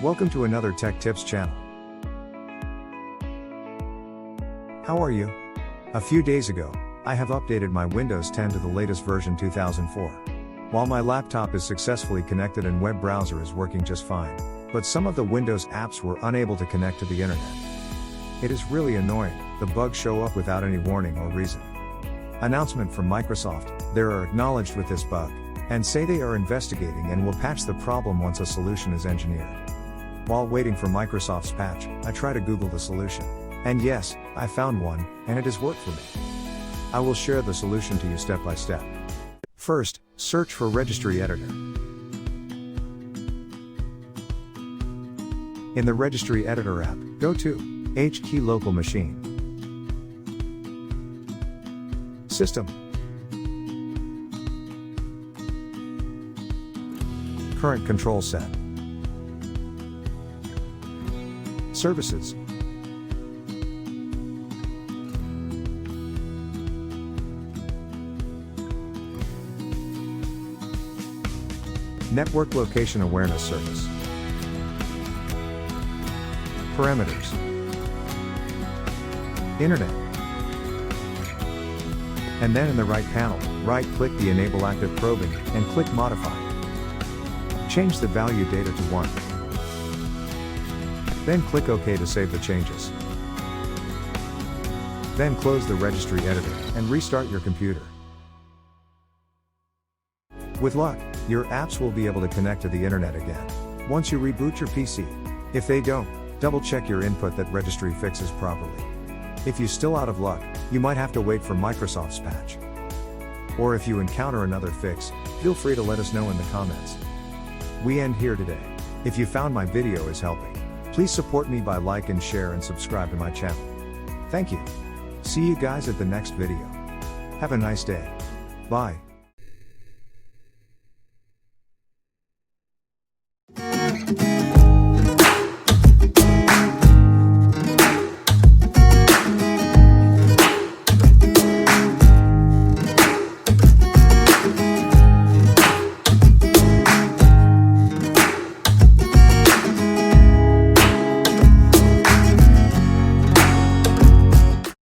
Welcome to another Tech Tips channel. How are you? A few days ago, I have updated my Windows 10 to the latest version 2004. While my laptop is successfully connected and web browser is working just fine, but some of the Windows apps were unable to connect to the internet. It is really annoying. The bugs show up without any warning or reason. Announcement from Microsoft: they are acknowledged with this bug, and say they are investigating and will patch the problem once a solution is engineered. While waiting for Microsoft's patch, I try to Google the solution. And yes, I found one, and it has worked for me. I will share the solution to you step by step. First, search for Registry Editor. In the Registry Editor app, go to H-key Local Machine, System, Current Control Set, Services, Network Location Awareness Service, Parameters, Internet. And then in the right panel, right-click the Enable Active Probing, and click Modify. Change the value data to 1. Then click OK to save the changes. Then close the Registry Editor, and restart your computer. With luck, your apps will be able to connect to the internet again once you reboot your PC. If they don't, double-check your input that Registry fixes properly. If you're still out of luck, you might have to wait for Microsoft's patch. Or if you encounter another fix, feel free to let us know in the comments. We end here today. If you found my video is helping, please support me by like and share and subscribe to my channel. Thank you. See you guys at the next video. Have a nice day. Bye.